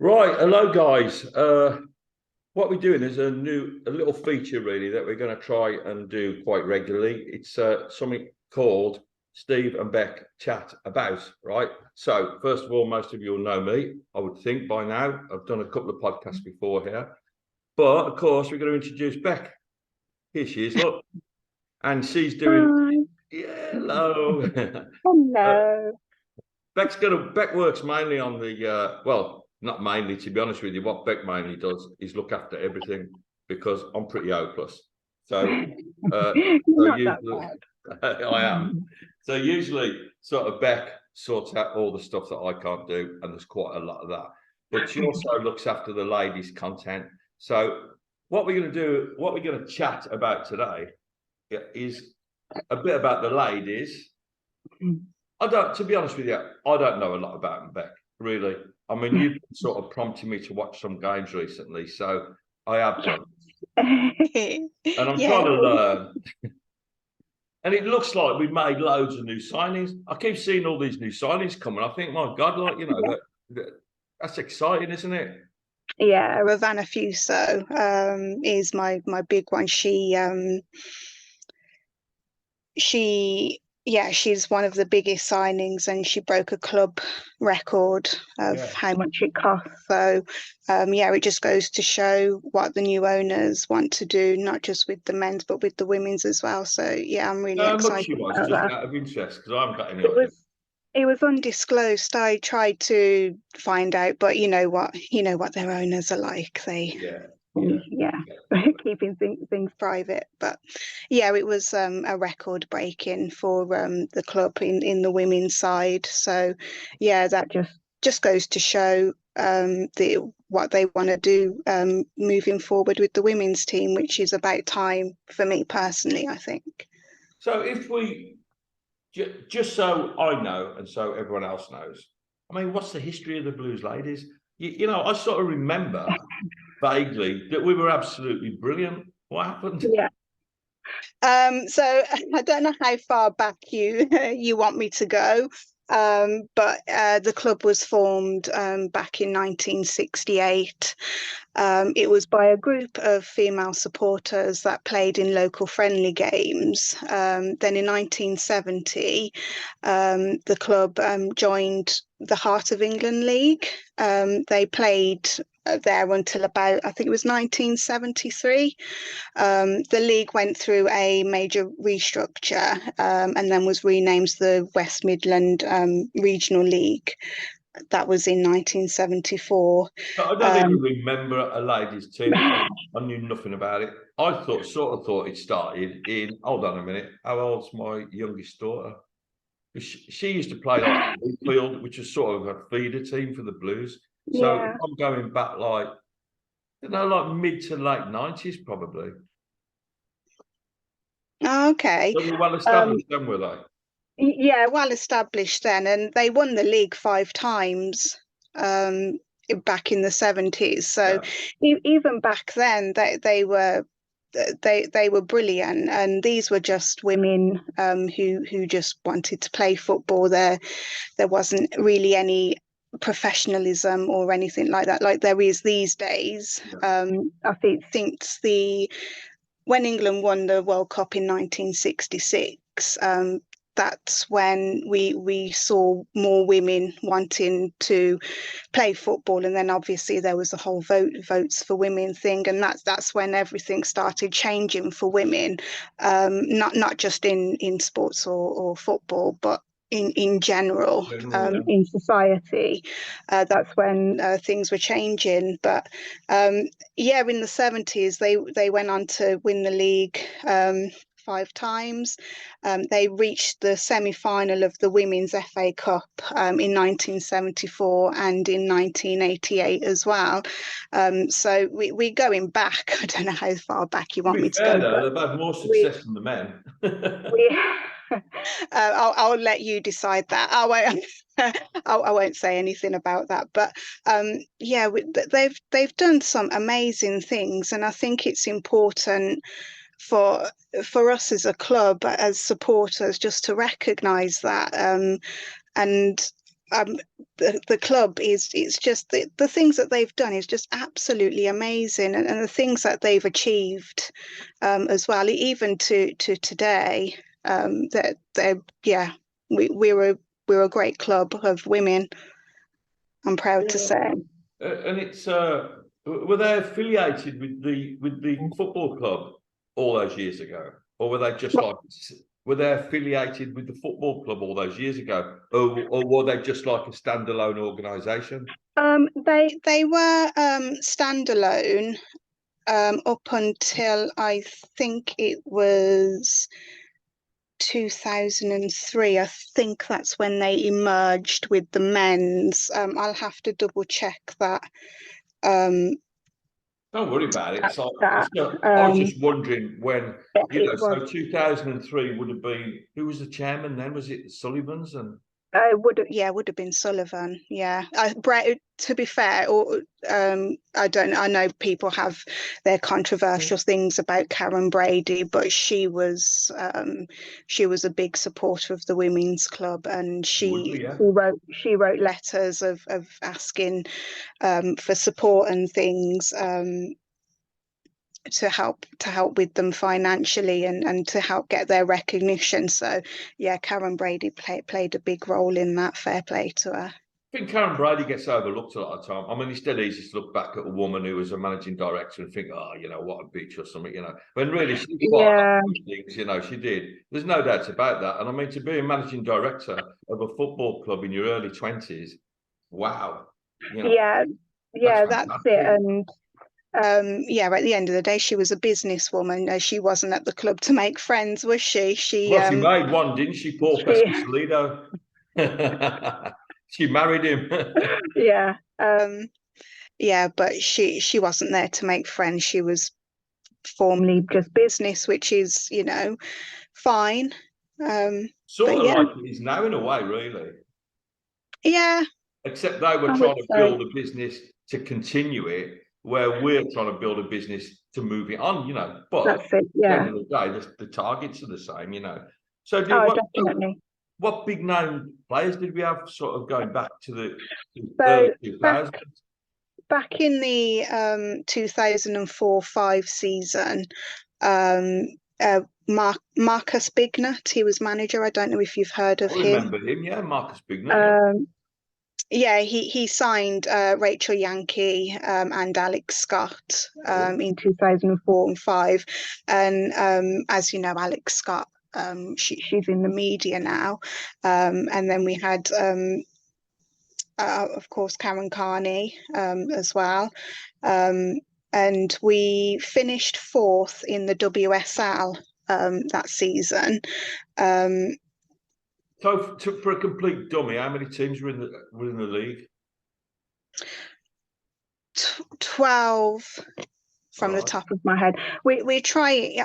Right, hello guys. What we're doing is a little feature really that we're going to try and do quite regularly. It's something called Steve and Beck Chat About, right? So first of all, most of you will know me, I would think by now. I've done a couple of podcasts before here, but of course we're going to introduce Beck. Here she is, look, and she's doing. Hi. Yeah, hello. Hello. Beck works mainly on the well, not mainly to be honest with you. What Beck mainly does is look after everything because I'm pretty hopeless. So so Not that usually bad. I am. So usually sort of Beck sorts out all the stuff that I can't do, and there's quite a lot of that. But she also looks after the ladies' content. So what we're going to do, what we're going to chat about today is a bit about the ladies. To be honest with you, I don't know a lot about them, Beck, really. I mean, you've sort of prompted me to watch some games recently, so I have done. And I'm Yeah. trying to learn. And it looks like we've made loads of new signings. I keep seeing all these new signings coming. I think, my God, like, that's exciting, isn't it? Yeah, Ravana Fuso is my big one. She's one of the biggest signings, and she broke a club record of Yeah. how much it costs. So yeah, it just goes to show what the new owners want to do, not just with the men's but with the women's as well. So yeah, I'm really How much excited she was, about just that. out of interest, because I haven't got any It idea. was it was undisclosed. I tried to find out, but you know what their owners are like. They Yeah, yeah, yeah, yeah. keeping things private. But yeah, it was a record breaking for the club in the women's side. So yeah, that just goes to show what they want to do moving forward with the women's team, which is about time for me personally, I think. So if we just so I know and so everyone else knows, I mean, what's the history of the Blues Ladies? I sort of remember vaguely that we were absolutely brilliant. What happened? Yeah. So I don't know how far back you you want me to go, but the club was formed back in 1968. It was by a group of female supporters that played in local friendly games. Then in 1970, the club joined the Heart of England League. They played there until about, I think it was 1973. The league went through a major restructure and then was renamed the West Midland Regional League. That was in 1974. I don't even remember a ladies' team because I knew nothing about it. Sort of thought it started in. Hold on a minute. How old's my youngest daughter? She used to play like Field, which is sort of a feeder team for the Blues. So Yeah. I'm going back like, like mid to late 90s probably. Okay. They were well Um, established, then were they? yeah, well established then, and they won the league 5 times um, back in the 70s. So Yeah. even back then, they were brilliant, and these were just women who just wanted to play football. There wasn't really any professionalism or anything like that, like there is these days. Yeah. I think since the when England won the World Cup in 1966, that's when we saw more women wanting to play football, and then obviously there was the whole votes for women thing, and that's when everything started changing for women, not just in sports or football, but in general, General, yeah. in society. That's when things were changing. But yeah, in the 70s, they went on to win the league 5 times. They reached the semi-final of the Women's FA Cup in 1974 and in 1988 as well. So we're going back. I don't know how far back you To want be me to fair, go, though, but they've had more we success than the men. we I'll let you decide that. I won't. I won't say anything about that. But yeah, they've done some amazing things, and I think it's important for us as a club, as supporters, just to recognise that. And the club it's just the things that they've done is just absolutely amazing, and the things that they've achieved as well, even to today. That they're yeah, we're a great club of women, I'm proud to Yeah. say. And it's were they affiliated with the football club all those years ago, or were they just like were they affiliated with the football club all those years ago, or were they just like a standalone organisation? They were standalone up until I think it was 2003. I think that's when they emerged with the men's. I'll have to double check that. Um, Don't worry about it. So, that I was just wondering when, it was. so 2003 would have been, who was the chairman then? Was it Sullivan's? And Would have been Sullivan. Yeah, to be fair, or I don't. I know people have their controversial things about Karen Brady, but she was a big supporter of the women's club, and would be, yeah. she wrote letters of asking for support and things. To help with them financially, and to help get their recognition. So yeah, Karen Brady played a big role in that. Fair play to her. I think Karen Brady gets overlooked a lot of time. I mean, it's dead easy to look back at a woman who was a managing director and think, oh, what a bitch or something, When really she did quite a lot of things, she did. There's no doubt about that. And I mean, to be a managing director of a football club in your early 20s, wow. Yeah, that's it. And at the end of the day, she was a businesswoman. She wasn't at the club to make friends, was she? She made one, didn't she? Poor Pescasolido. She married him. Yeah. But she wasn't there to make friends. She was formally just business, which is, fine. Sort of like it is now in a way, really. Yeah. Except they were trying to build a business to continue it, where we're trying to build a business to move it on, But that's it, yeah. At the end of the day, the targets are the same, So definitely. What big name players did we have sort of going back to the early 2000s? Back in the 2004-05 season, Marcus Bignut, he was manager. I don't know if you've heard of him. I remember him, yeah, Marcus Bignut. He signed Rachel Yankee and Alex Scott in 2004 and 5. And as you know, Alex Scott, she's in the media now. And then we had of course, Karen Carney as well. And we finished 4th in the WSL that season. So, for a complete dummy, how many teams were in the league? 12 from the top of my head. We try.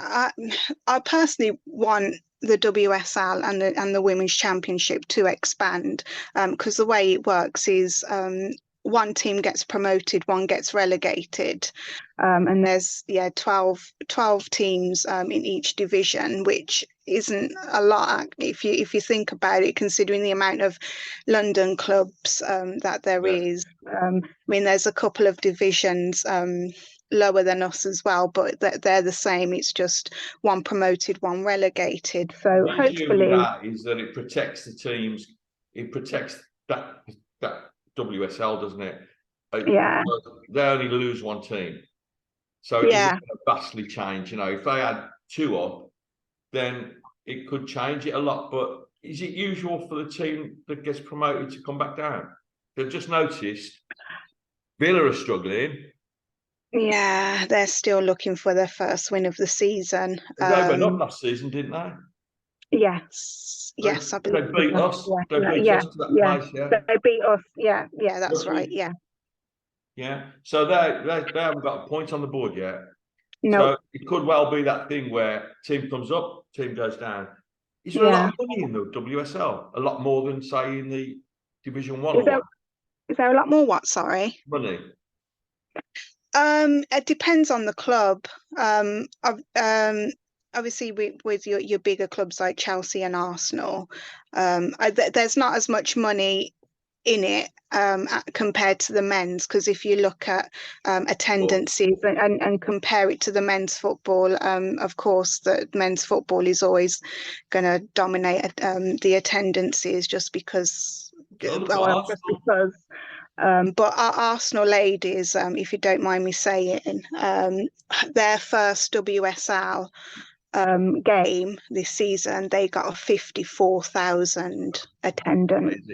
I personally want the WSL and the Women's Championship to expand, because the way it works is one team gets promoted, one gets relegated, and there's 12 teams in each division, which isn't a lot if you think about it, considering the amount of London clubs that there is. I mean, there's a couple of divisions lower than us as well, but they're the same. It's just one promoted, one relegated. So hopefully that is that it protects the teams. It protects that WSL, doesn't it? Yeah. They only lose one team, so it doesn't vastly change. If they had 2 up, then it could change it a lot. But is it usual for the team that gets promoted to come back down? They've just noticed Villa are struggling. Yeah, they're still looking for their first win of the season. They went up last season, didn't they? Yes, I believe they beat us. They beat us to that place, yeah. They beat us. Yeah, that's right. Yeah. Yeah. So they haven't got a point on the board yet. No. So it could well be that thing where team comes up, team goes down. Is there a lot of money in the WSL? A lot more than, say, in the Division 1? Is there a lot more what, sorry? Money. It depends on the club. Obviously with your bigger clubs like Chelsea and Arsenal, there's not as much money in it compared to the men's, because if you look at attendances and compare it to the men's football, of course the men's football is always going to dominate the attendances just because but our Arsenal ladies, if you don't mind me saying, their first WSL game this season, they got a 54,000 attendance.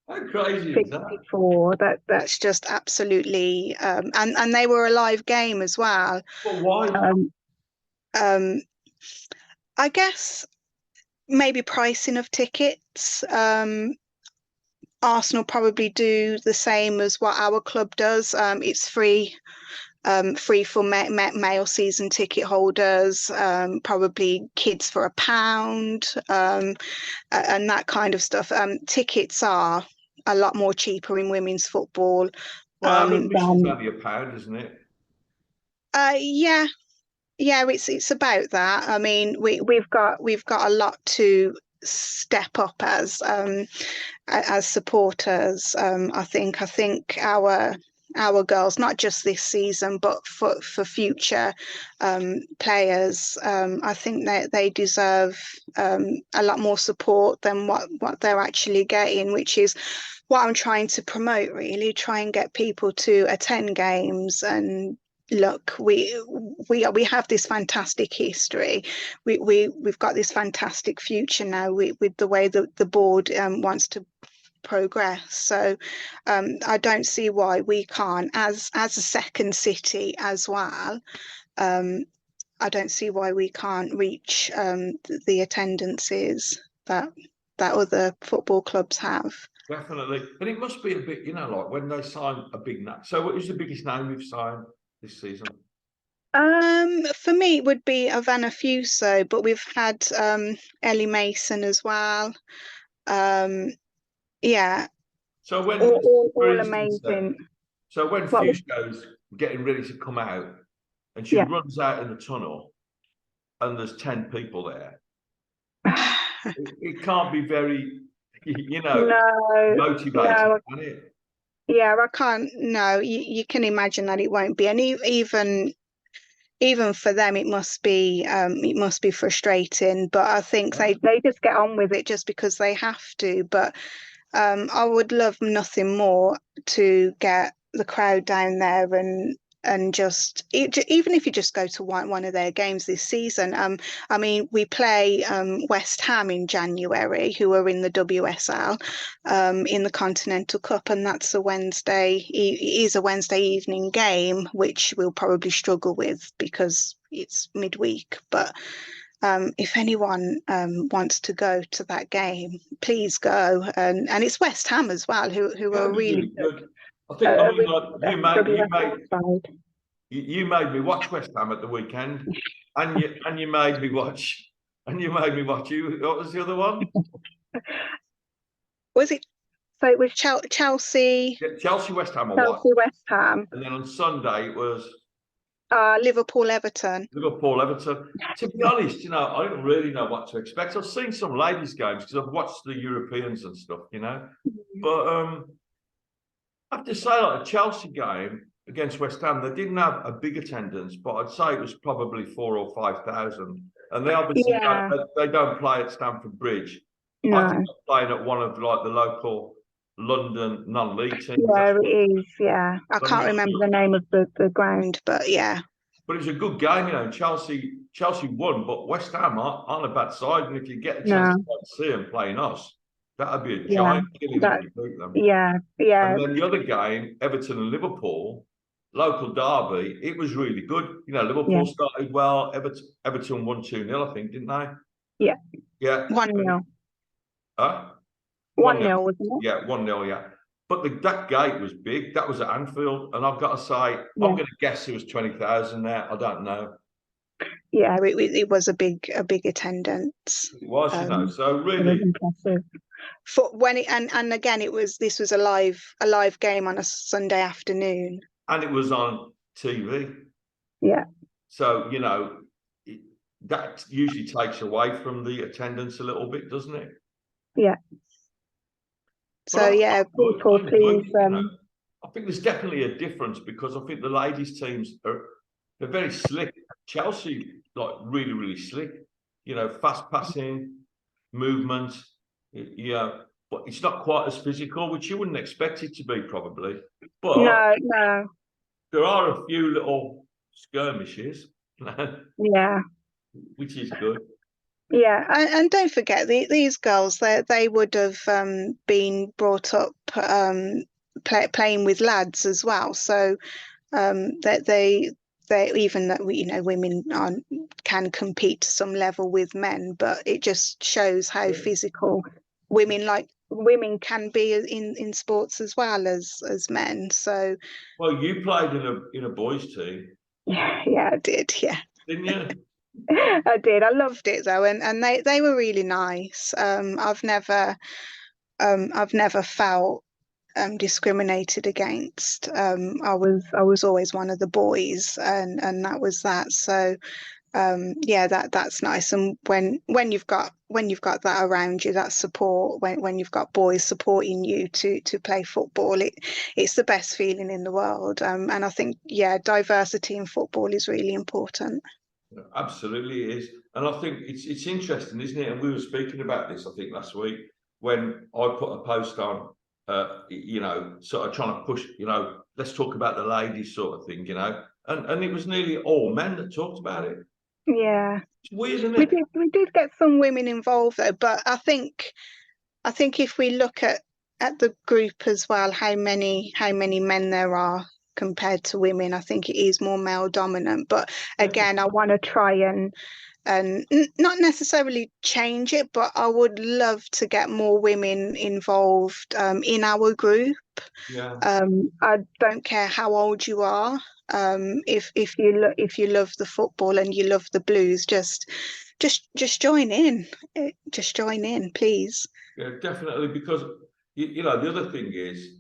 How crazy is that? 54. That's just absolutely and they were a live game as well. But why? I guess maybe pricing of tickets. Arsenal probably do the same as what our club does. It's free for male season ticket holders, probably kids for £1, and that kind of stuff. Tickets are a lot more cheaper in women's football. Well, admission's only £1, isn't it? Yeah, it's about that. I mean, we've got a lot to step up as supporters. I think our girls, not just this season, but for future players, I think they deserve a lot more support than what they're actually getting, which is what I'm trying to promote, really. Try and get people to attend games. And look, we have this fantastic history. We've got this fantastic future now with the way that the board wants to progress. So I don't see why we can't, as a second city as well. I don't see why we can't reach the attendances that other football clubs have. Definitely. And it must be a bit, like when they sign a big name. So what is the biggest name we've signed this season? For me, it would be Havana Fuso, but we've had Ellie Mason as well. Yeah. So when all amazing. So when Fuso's getting ready to come out and she runs out in the tunnel and there's 10 people there, it can't be very, motivating, can it? Yeah, I can't. No, you can imagine that it won't be, and even for them, it must be frustrating. But I think they just get on with it just because they have to. But I would love nothing more to get the crowd down there and just even if you just go to one of their games this season. I mean, we play West Ham in January, who are in the WSL, in the Continental Cup, and that's a Wednesday. It is a Wednesday evening game, which we'll probably struggle with because it's midweek. But if anyone wants to go to that game, please go. And it's West Ham as well, who are really good. I think you made me watch West Ham at the weekend, and you made me watch you. What was the other one? Was it? So it was Chelsea. Yeah, Chelsea West Ham. West Ham. And then on Sunday it was Liverpool Everton. To be honest, I don't really know what to expect. I've seen some ladies' games because I've watched the Europeans and stuff, But I have to say, like a Chelsea game against West Ham, they didn't have a big attendance, but I'd say it was probably 4,000 or 5,000. And they obviously don't play at Stamford Bridge. No. I think they're playing at one of the local London non-league teams. Yeah, it is. Yeah, I can't remember the name of the ground, but yeah. But it was a good game, Chelsea won, but West Ham aren't a bad side, and if you get the chance to see them playing us, that'd be a giant killing if you beat them. Yeah. And then the other game, Everton and Liverpool, local derby, it was really good. Liverpool started well. Everton won 2-0, I think, didn't they? Yeah. Yeah. 1-0. Huh? 1-0, wasn't it? Yeah, 1-0, yeah. But that gate was big. That was at Anfield. And I've got to say, I'm going to guess it was 20,000 there. I don't know. Yeah, it was a big attendance. It was, so really impressive. For when and again, this was a live game on a Sunday afternoon. And it was on TV. Yeah. So, that usually takes away from the attendance a little bit, doesn't it? Yeah. But So yeah, I people, enjoy please. it, I think there's definitely a difference because I think the ladies' teams they're very slick. Chelsea, like really, really slick. Fast passing, movement. But it's not quite as physical, which you wouldn't expect it to be, probably. But No, no. there are a few little skirmishes, Yeah. which is good. Yeah, and don't forget these girls. They would have been brought up playing with lads as well. So that they even that women can compete to some level with men, but it just shows how physical women can be in sports as well as men. So Well, you played in a boys' team, yeah, I did. Yeah. didn't you? I did. I loved it though, and they were really nice. I've never felt discriminated against. I was always one of the boys, and that was that. So yeah, that's nice. And when you've got that around you, that support, when you've got boys supporting you to play football, it's the best feeling in the world. And I think yeah, diversity in football is really important. Absolutely, it is. And I think it's interesting, isn't it? And we were speaking about this, I think, last week when I put a post on, sort of trying to push, let's talk about the ladies sort of thing, and it was nearly all men that talked about it. Yeah. It's weird, isn't We it? did get some women involved though, but I think if we look at the group as well, how many men there are compared to women, I think it is more male dominant. But again, I want to try and not necessarily change it, but I would love to get more women involved in our group. Yeah. I don't care how old you are. If you love the football and you love the Blues, just join in. Just join in, please. Yeah, definitely. Because the other thing is,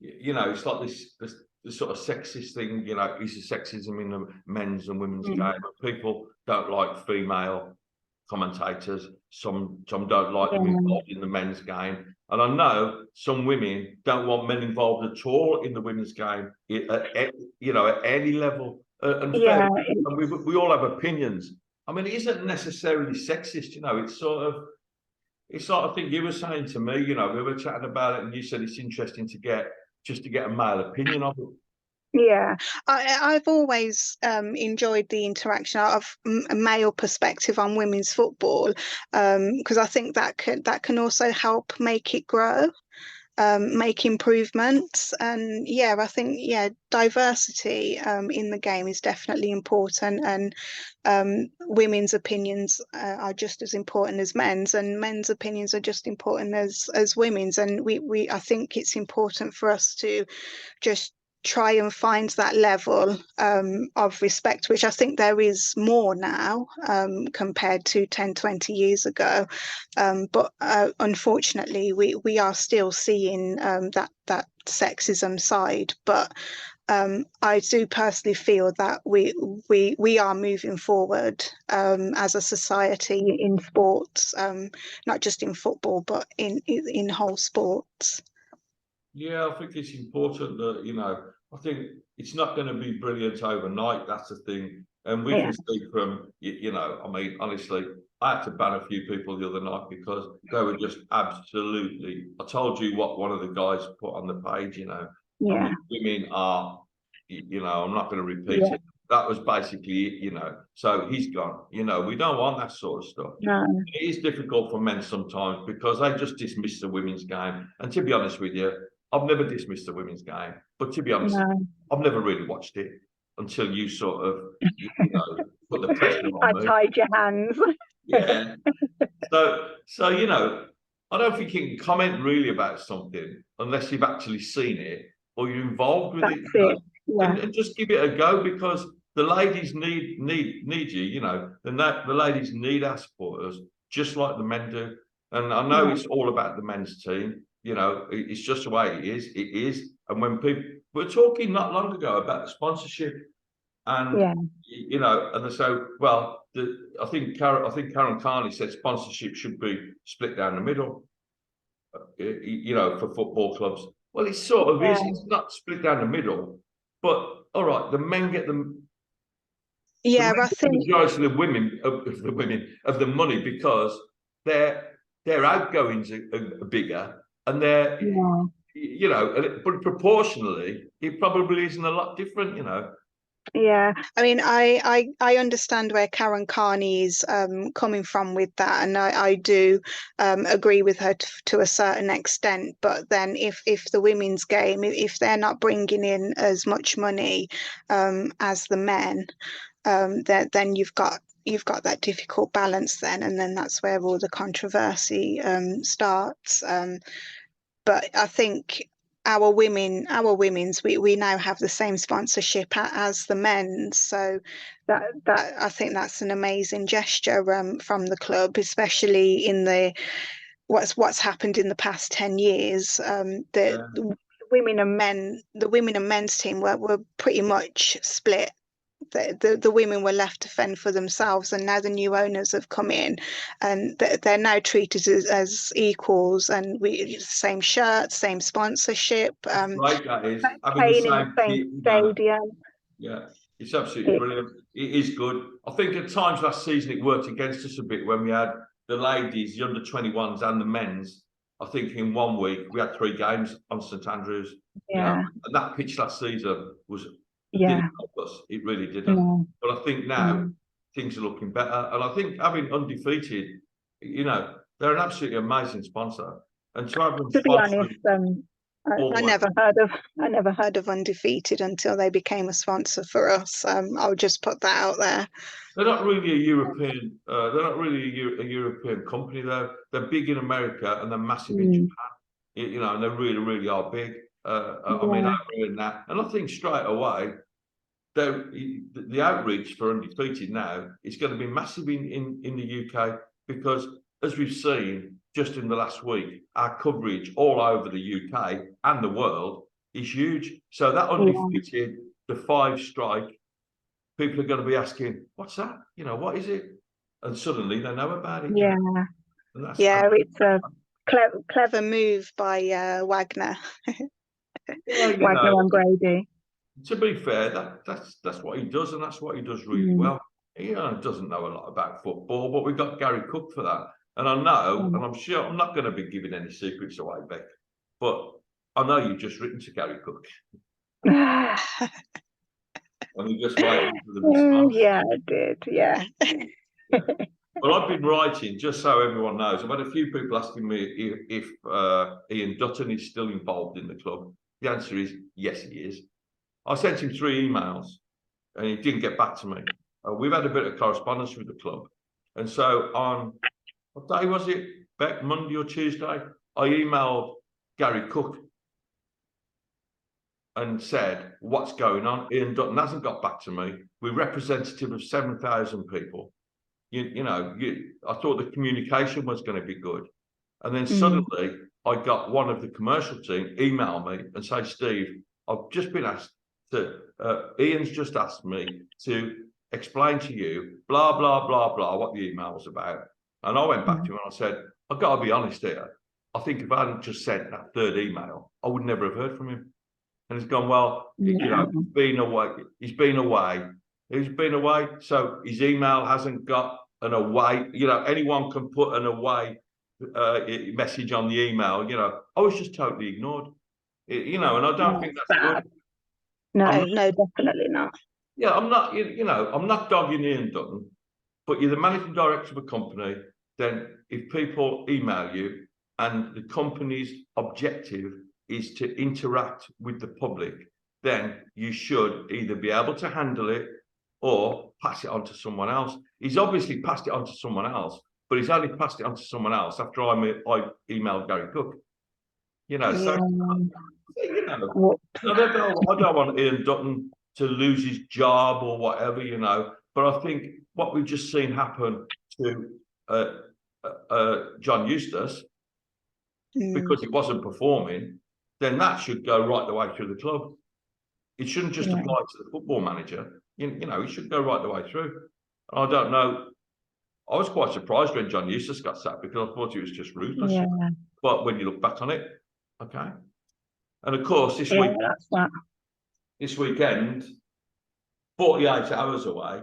it's like this sort of sexist thing. Is there sexism in the men's and women's game? People don't like female commentators. Some don't like them Yeah. involved in the men's game. And I know some women don't want men involved at all in the women's game, at any level. And fair, Yeah, and we all have opinions. I mean, it isn't necessarily sexist. It's sort of thing you were saying to me, we were chatting about it, and you said it's interesting to get a male opinion of it. yeah. I've always enjoyed the interaction of a male perspective on women's football, because I think that can also help make it grow, make improvements. And yeah, I think yeah, diversity in the game is definitely important, and women's opinions are just as important as men's, and men's opinions are just important as women's. And we I think it's important for us to just try and find that level of respect, which I think there is more now compared to 10, 20 years ago. But unfortunately, we are still seeing that sexism side. But I do personally feel that we are moving forward as a society in sports, not just in football, but in whole sports. Yeah, I think it's important that, I think it's not going to be brilliant overnight. That's the thing. And we Yeah, can speak from, I mean, honestly, I had to ban a few people the other night because they were just absolutely. I told you what one of the guys put on the page, I yeah, mean, women are, I'm not going to repeat yeah. it. That was basically it, So he's gone. We don't want that sort of stuff. No, It is difficult for men sometimes because they just dismiss the women's game. And to be honest with you, I've never dismissed the women's game. But to be honest, no. I've never really watched it until you sort of, put the pressure I on me. tied your hands. Yeah. So I don't think you can comment really about something unless you've actually seen it or you're involved with it, That's it. Yeah, and just give it a go because the ladies need you, the ladies need our supporters just like the men do. And I know yeah, it's all about the men's team, it's just the way it is. It is. And when people were talking not long ago about the sponsorship, and yeah, and so well, I think Karen Carney said sponsorship should be split down the middle. you know, for football clubs. Well, it sort of is. It's not split down the middle, but all right, the men get the Yeah, I the think. majority of of the money because their outgoings are bigger and they're Yeah. you know, but proportionally, it probably isn't a lot different, you know. Yeah, I mean, I understand where Karen Carney is coming from with that, and I do agree with her to a certain extent. But then, if the women's game, if they're not bringing in as much money as the men, then you've got that difficult balance then, and then that's where all the controversy starts. But I think our women's, we now have the same sponsorship as the men's, so that I think that's an amazing gesture from the club, especially in the what's happened in the past 10 years. Yeah. The women and men's team were pretty much split. The women were left to fend for themselves, and now the new owners have come in, and they're now treated as equals, and we same shirts, same sponsorship, Right, that is having the playing in the same same kit, you know. stadium. Yeah, it's absolutely It, brilliant. It is good. I think at times last season it worked against us a bit when we had the ladies, the under-21s, and the men's. I think in 1 week we had 3 games on St Andrews, you know, yeah, and that pitch last season didn't yeah, help us. It really didn't. no, But I think now no. things are looking better, and I think having undefeated, you know, they're an absolutely amazing sponsor, and to have them To be honest, sponsoring all the way. I never heard of Undefeated until they became a sponsor for us. I'll just put that out there. They're not really a European. They're not really a European company. They're big in America and they're massive in Mm, Japan. You know, and they really, really are big. I mean, yeah, over in that, and I think straight away, the outreach for undefeated now is going to be massive in the UK because, as we've seen just in the last week, our coverage all over the UK and the world is huge. So that yeah, undefeated, the 5 strike, people are going to be asking, "What's that? You know, what is it?" And suddenly they know about it. You know, yeah, and that's yeah. It's a clever move by Wagner, yeah, you Wagner know. and Brady. To be fair, that's what he does, and that's what he does really Mm, well. He doesn't know a lot about football, but we've got Gary Cook for that. And I know, mm. and I'm sure I'm not going to be giving any secrets away, Beck, but I know you've just written to Gary Cook, and you're just waiting for the response. Yeah, I did. Yeah. Yeah. Well, I've been writing, just so everyone knows. I've had a few people asking me if Ian Dutton is still involved in the club. The answer is yes, he is. I sent him 3 emails and he didn't get back to me. We've had a bit of correspondence with the club. And so on, what day was it? Back Monday or Tuesday, I emailed Gary Cook and said, what's going on? Ian Dutton hasn't got back to me. We're representative of 7,000 people. I thought the communication was going to be good. And then Mm, suddenly I got one of the commercial team email me and say, Steve, I've just been asked to, Ian's just asked me to explain to you, blah, blah, blah, blah, what the email was about. And I went back to mm. him and I said, I've got to be honest here. I think if I hadn't just sent that 3rd email, I would never have heard from him. And he's gone, well, you know, Yeah. been away. He's been away. He's been away. So his email hasn't got an away. You know, anyone can put an away message on the email. You know, I was just totally ignored. You know, and I don't think That's that's good. bad. I'm No, not, no, definitely not. yeah, I'm not. You know, I'm not dogging Ian Dutton, but you're the managing director of a company. Then, if people email you and the company's objective is to interact with the public, then you should either be able to handle it or pass it on to someone else. He's obviously passed it on to someone else, but he's only passed it on to someone else after I emailed Gary Cook. You know, so Yeah. you know, Whoops. I don't want Ian Dutton to lose his job or whatever, you know. But I think what we've just seen happen to John Eustace, Mm, because he wasn't performing, then that should go right the way through the club. It shouldn't just yeah. apply to the football manager. You know, it should go right the way through. I don't know. I was quite surprised when John Eustace got sacked because I thought he was just ruthless. Yeah. But when you look back on it, okay. And of course, this weekend, 48 hours away,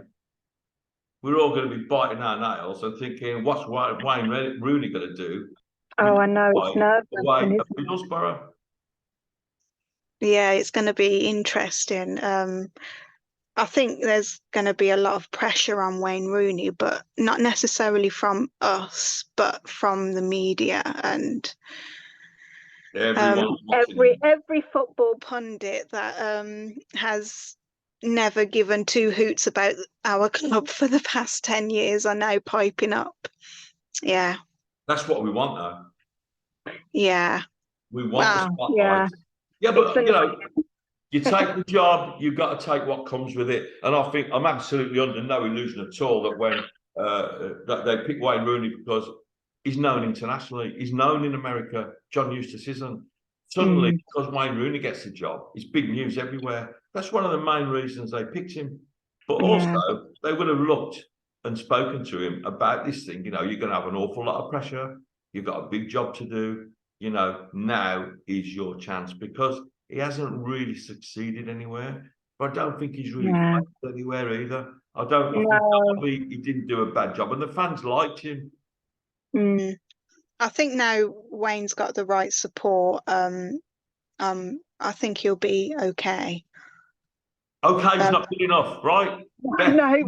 we're all going to be biting our nails and thinking, what's Wayne Rooney going to do? Oh, I know, it's nerve-wracking, at Middlesbrough. Yeah, it's going to be interesting. I think there's going to be a lot of pressure on Wayne Rooney, but not necessarily from us, but from the media and every football pundit that has never given two hoots about our club for the past 10 years are now piping up. Yeah. That's what we want, though. Yeah. We want the spotlight. Yeah, but you know, you take the job, you've got to take what comes with it. And I think I'm absolutely under no illusion at all that when that they pick Wayne Rooney because he's known internationally, he's known in America. John Eustace isn't. Suddenly, because Wayne Rooney gets the job, it's big news everywhere. That's one of the main reasons they picked him. But also, they would have looked and spoken to him about this thing. You know, you're going to have an awful lot of pressure. You've got a big job to do. You know, now is your chance because he hasn't really succeeded anywhere. But I don't think he's really failed anywhere either. I think he didn't do a bad job, and the fans liked him. I think now Wayne's got the right support. I think he'll be okay. Okay, it's not good enough, right? Beth, no,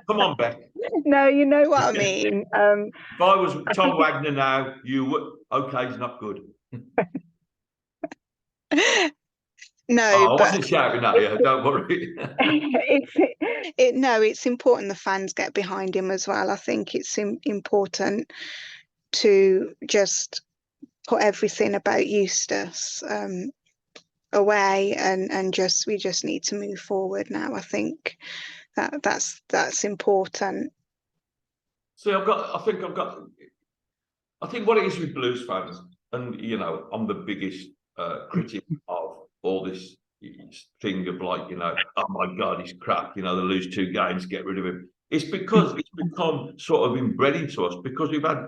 come on, Beth. No, you know what I mean. If I was Tom Wagner now, you would. Okay, it's not good. No, I wasn't shouting at you. Don't worry. It's important the fans get behind him as well. I think it's important to just put everything about Eustace away and we just need to move forward now. I think that's important. See, I think what it is with Blues fans, and you know, I'm the biggest critic of all this thing of like, you know, oh my God, he's crap. You know, they lose 2 games, get rid of him. It's because it's become sort of inbred into us because we've had,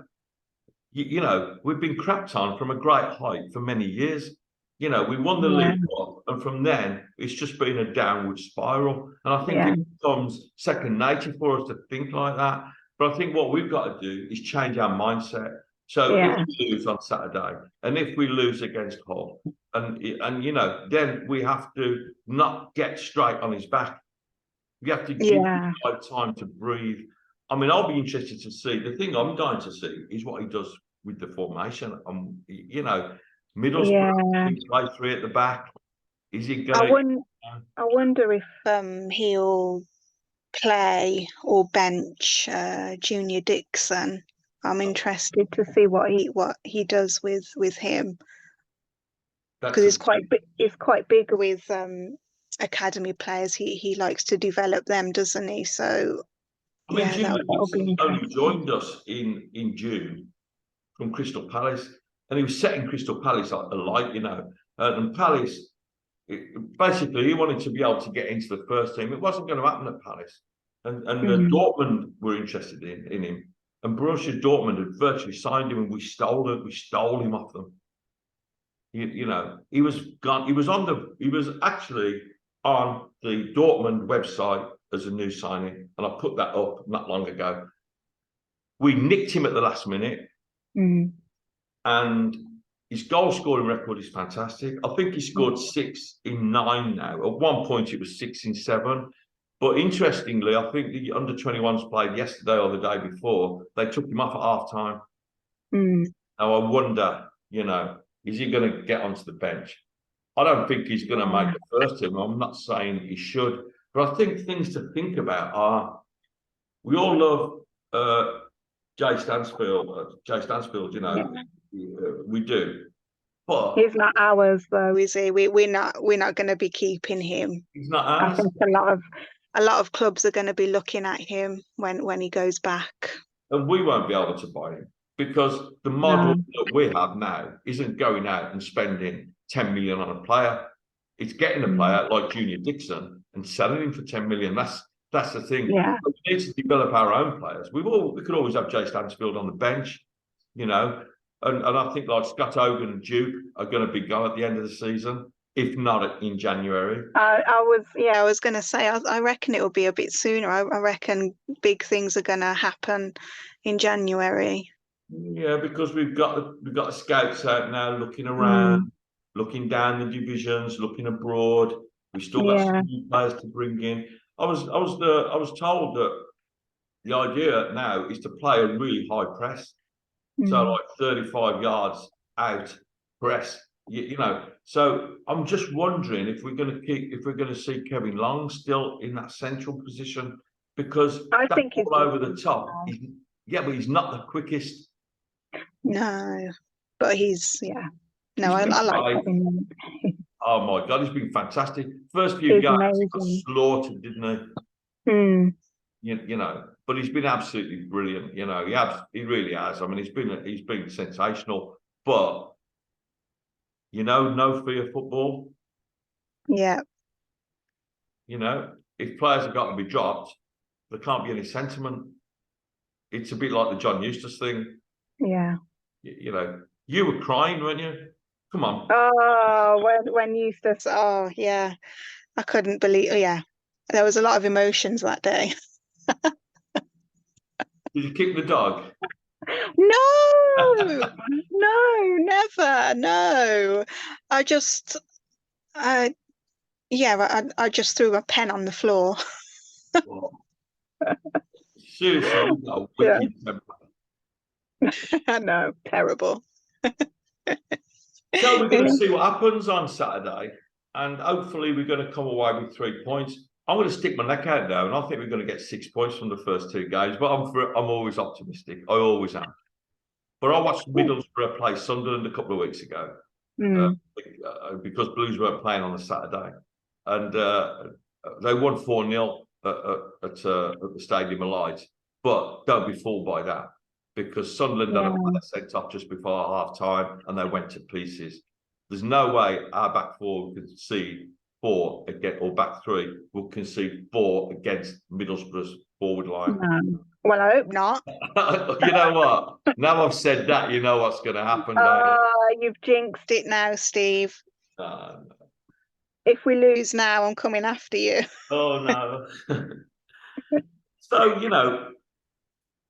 you know, we've been crapped on from a great height for many years. You know, we won the League Cup, and from then it's just been a downward spiral. And I think it becomes second nature for us to think like that. But I think what we've got to do is change our mindset. So if we lose on Saturday, and if we lose against Hull, and you know, then we have to not get straight on his back. We have to give him time to breathe. I mean, I'll be interested to see. The thing I'm going to see is what he does with the formation. You know, Middlesbrough, play 3 at the back. Is he going? I wonder if he'll play or bench Junior Dixon. I'm interested to see what he does with him because it's quite big with academy players. He likes to develop them, doesn't he? So I mean, Junior Dixon only joined us in June from Crystal Palace, and he was setting Crystal Palace alight, you know. And Palace, basically, he wanted to be able to get into the first team. It wasn't going to happen at Palace. And Dortmund were interested in him. And Borussia Dortmund had virtually signed him, and we stole him off them. You know, he was gone. He was actually on the Dortmund website as a new signing, and I put that up not long ago. We nicked him at the last minute, and his goal scoring record is fantastic. I think he scored 6 in 9 now. At one point, it was 6 in 7. But interestingly, I think the under-21s played yesterday or the day before. They took him off at half-time. Now, I wonder, you know, is he going to get onto the bench? I don't think he's going to make the first team. I'm not saying he should. But I think things to think about are, we all love Jay Stansfield, you know, we do. But he's not ours, though, is he? We're not going to be keeping him. He's not ours. I think a lot of clubs are going to be looking at him when he goes back. And we won't be able to buy him because the model that we have now isn't going out and spending 10 million on a player. It's getting a player like Junior Dixon and selling him for 10 million. That's the thing. Yeah. We need to develop our own players. We could always have Jay Stansfield on the bench, you know. and I think like Scott Hogan and Duke are going to be gone at the end of the season, if not in January. I was going to say, I reckon it will be a bit sooner. I reckon big things are going to happen in January. Yeah, because we've got the scouts out now, looking around, looking down the divisions, looking abroad. We still got some new players to bring in. I was told that the idea now is to play a really high press, so like 35 yards out press. You know, so I'm just wondering if we're going to see Kevin Long still in that central position, because I that think he's ball over the top. But he's not the quickest. No, but no, I like him. Oh my God, he's been fantastic. First few He's games, he got amazing. slaughtered, didn't Hmm. he? You know, but he's been absolutely brilliant. You know, he really has. I mean, he's been sensational. But you know, no fear football. Yeah. You know, if players have got to be dropped, there can't be any sentiment. It's a bit like the John Eustace thing. Yeah. You know, you were crying, weren't you? Come on. Oh, when Eustace, oh yeah, I couldn't believe. Yeah, there was a lot of emotions that day. Did you kick the dog? No, no, never, no. I just, I I just threw a pen on the floor. Seriously, you've got a Yeah. wicked temper. I know, terrible. So we're going to see what happens on Saturday, and hopefully we're going to come away with 3 points. I'm going to stick my neck out now, and I think we're going to get 6 points from the first 2 games. But I'm always optimistic. I always am. But I watched Middlesbrough play Sunderland a couple of weeks ago because Blues weren't playing on a Saturday, and they won 4-0 at the Stadium of Light. But don't be fooled by that, because Sunderland had a player sent off just before half time and they went to pieces. There's no way our back four will concede 4 again, or back 3 will concede 4 against Middlesbrough's forward line. No. Well, I hope not. You know what? Now I've said that, you know what's going to happen. You've jinxed it now, Steve. No. If we lose now, I'm coming after you. Oh no. So, you know,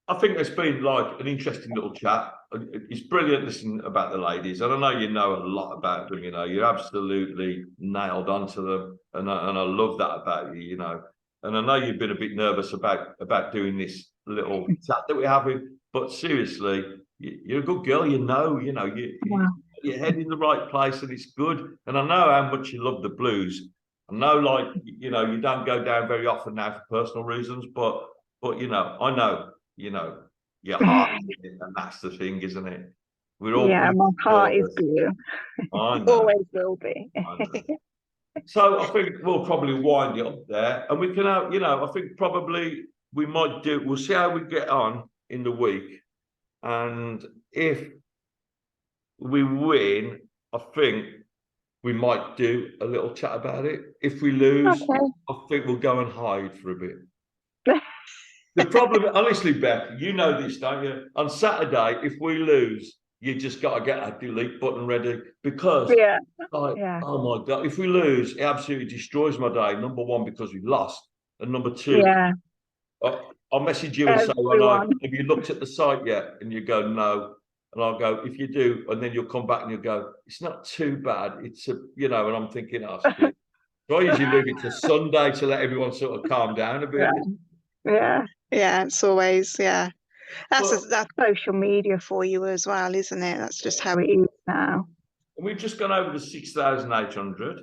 I think it's been like an interesting little chat. It's brilliant listening about the ladies. And I know you know a lot about them, you know, you're absolutely nailed onto them. And I love that about you, you know. And I know you've been a bit nervous about doing this little chat that we're having, but seriously, you're a good girl, you know, your head in the right place, and it's good. And I know how much you love the Blues. I know, like, you know, you don't go down very often now for personal reasons, but you know, I know, you know, your heart, and that's the thing, isn't it? We're all my heart is blue. I know. Always will be. So I think we'll probably wind it up there, and we can have, you know, I think probably we'll see how we get on in the week, and if we win, I think we might do a little chat about it. If we lose, I think we'll go and hide for a bit. The problem, honestly, Beth, you know this, don't you? On Saturday, if we lose, you just got to get a delete button ready, because, oh my God, if we lose, it absolutely destroys my day. Number one, because we've lost, and number two, I'll message you and say, have you looked at the site yet? And you go, no. And I'll go, if you do, and then you'll come back and you'll go, it's not too bad. It's you know, and I'm thinking, oh, shit. So I usually leave it to Sunday to let everyone sort of calm down a bit. Yeah, it's always, That's social media for you as well, isn't it? That's just how it is now. We've just gone over the 6,800.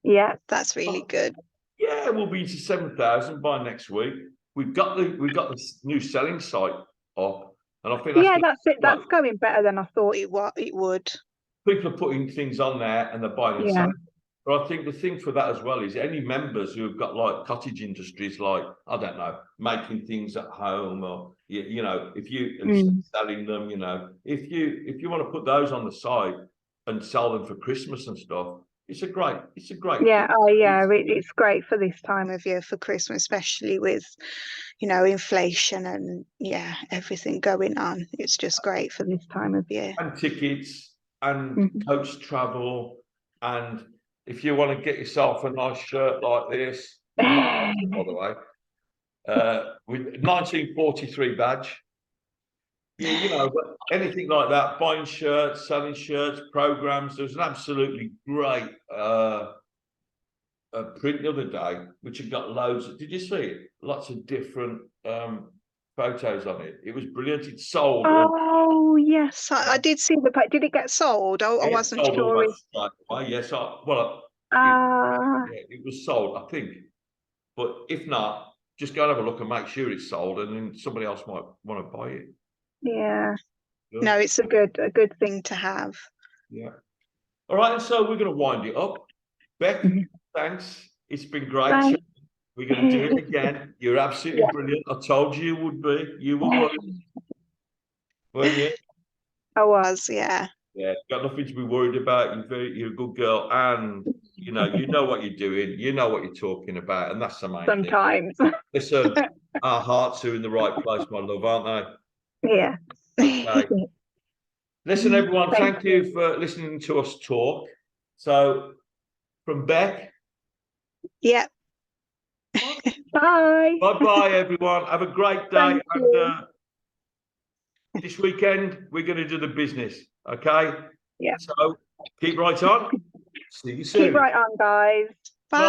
Yeah, that's really good. Yeah, we'll be to 7,000 by next week. We've got the new selling site up, and I think that's it. That's going better than I thought it would. People are putting things on there and they're buying and selling. But I think the thing for that as well is any members who have got like cottage industries, like, I don't know, making things at home, or you know, if you selling them, you know, if you want to put those on the side and sell them for Christmas and stuff, It's a great. Yeah, it's great for this time of year for Christmas, especially with, inflation and everything going on. It's just great for this time of year. And tickets and Mhm. coach travel, and if you want to get yourself a nice shirt like this, by the way, with 1943 badge. Yeah, but anything like that, buying shirts, selling shirts, programs. There's an absolutely great print the other day, which had got loads. Did you see it? Lots of different photos on it. It was brilliant. It sold. Oh yes, I did see the. Did it get sold? I It wasn't sold sure. almost straight away. Yes, Ah, it was sold, I think. But if not, just go and have a look and make sure it's sold, and then somebody else might want to buy it. yeah. Yeah. No, it's a good thing to have. Yeah. All right, and so we're going to wind it up. Beck, Mhm. thanks. It's been great. Bye. We're going to do it again. You're absolutely Yeah. brilliant. I told you would be. You were worried, weren't you? I was, yeah. Yeah, got nothing to be worried about. You're a good girl, and you know what you're doing. You know what you're talking about, and that's the main thing. Sometimes. Listen, our hearts are in the right place, my love, aren't Yeah. they? Okay. Listen, everyone, thank you. you for listening to us talk. So, from Beck, Yeah. Bye. bye, everyone. Have a great day, Thank and you. this weekend we're going to do the business. Okay. Yeah. So keep right on. See you Keep soon. right on, guys. Bye. Bye.